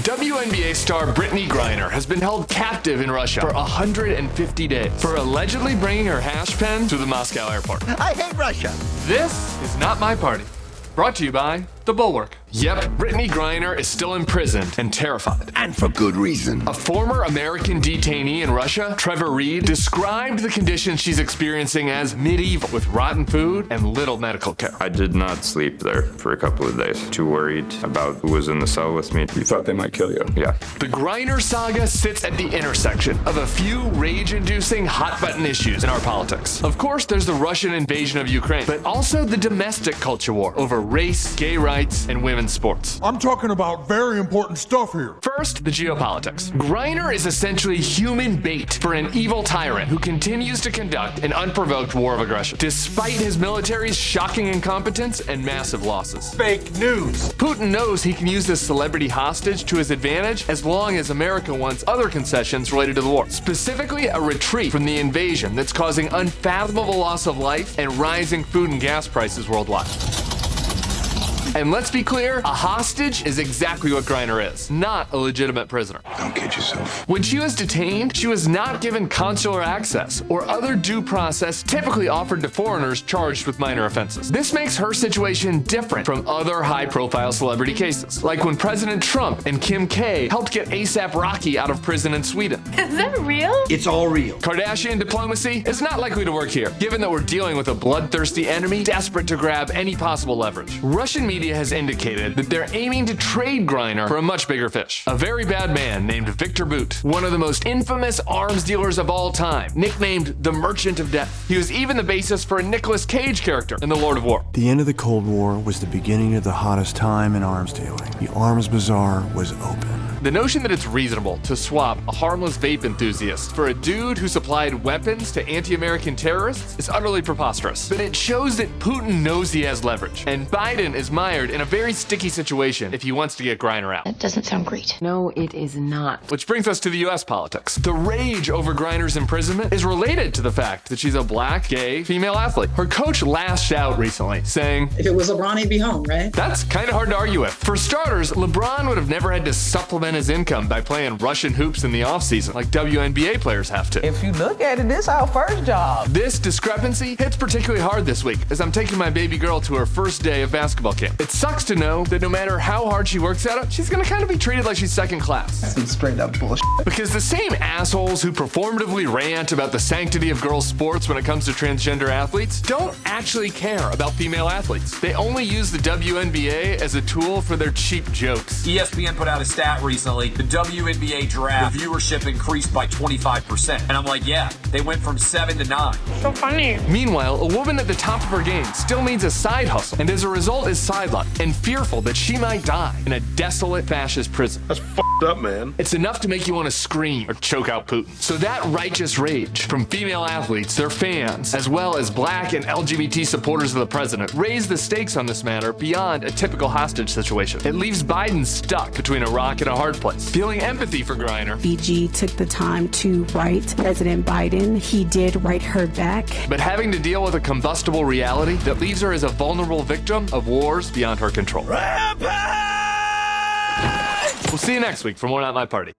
WNBA star Brittney Griner has been held captive in Russia for 150 days for allegedly bringing her hash pen to the Moscow airport. I hate Russia. This is Not My Party. Brought to you by the Bulwark. Yep, Brittney Griner is still imprisoned and terrified. And for good reason. A former American detainee in Russia, TREVOR, described the conditions she's experiencing as medieval, with rotten food and little medical care. I did not sleep there for a couple of days. Too worried about who was in the cell with me. You thought they might kill you? Yeah. The Griner saga sits at the intersection of a few rage-inducing hot-button issues in our politics. Of course, there's the Russian invasion of Ukraine, but also the domestic culture war over race, gay rights, and women's sports. I'm talking about very important stuff here. First, the geopolitics. Griner is essentially human bait for an evil tyrant who continues to conduct an unprovoked war of aggression, despite his military's shocking incompetence and massive losses. Fake news. Putin knows he can use this celebrity hostage to his advantage as long as America wants other concessions related to the war, specifically a retreat from the invasion that's causing unfathomable loss of life and rising food and gas prices worldwide. And let's be clear, a hostage is exactly what Griner is, not a legitimate prisoner. Don't kid yourself. When she was detained, she was not given consular access or other due process typically offered to foreigners charged with minor offenses. This makes her situation different from other high-profile celebrity cases, like when President Trump and Kim K helped get ASAP Rocky out of prison in Sweden. Is that real? It's all real. Kardashian diplomacy is not likely to work here, given that we're dealing with a bloodthirsty enemy desperate to grab any possible leverage. Russian media has indicated that they're aiming to trade Griner for a much bigger fish. A very bad man named Victor Bout, one of the most infamous arms dealers of all time, nicknamed the Merchant of Death. He was even the basis for a Nicolas Cage character in The Lord of War. The end of the Cold War was the beginning of the hottest time in arms dealing. The arms bazaar was open. The notion that it's reasonable to swap a harmless vape enthusiast for a dude who supplied weapons to anti-American terrorists is utterly preposterous. But it shows that Putin knows he has leverage, and Biden is mired in a very sticky situation if he wants to get Griner out. That doesn't sound great. No, it is not. Which brings us to the US politics. The rage over Griner's imprisonment is related to the fact that she's a black, gay, female athlete. Her coach lashed out recently, saying, "If it was LeBron, he'd be home, right?" That's kind of hard to argue with. For starters, LeBron would have never had to supplement his income by playing Russian hoops in the offseason like WNBA players have to. If you look at it, this is our first job. This discrepancy hits particularly hard this week as I'm taking my baby girl to her first day of basketball camp. It sucks to know that no matter how hard she works at it, she's gonna kind of be treated like she's second class. Some straight up bullshit. Because the same assholes who performatively rant about the sanctity of girls' sports when it comes to transgender athletes don't actually care about female athletes. They only use the WNBA as a tool for their cheap jokes. ESPN put out a stat recently. The WNBA draft, the viewership increased by 25%. And I'm like, yeah, they went from 7 to 9. So funny. Meanwhile, a woman at the top of her game still needs a side hustle, and as a result is sidelined and fearful that she might die in a desolate fascist prison. That's f***ed up, man. It's enough to make you want to scream or choke out Putin. So that righteous rage from female athletes, their fans, as well as black and LGBT supporters of the president, raise the stakes on this matter beyond a typical hostage situation. It leaves Biden stuck between a rock and a hard place. Feeling empathy for Griner, BG took the time to write President Biden. He did write her back. but having to deal with a combustible reality that leaves her as a vulnerable victim of wars beyond her control. We'll see you next week for more Not My Party.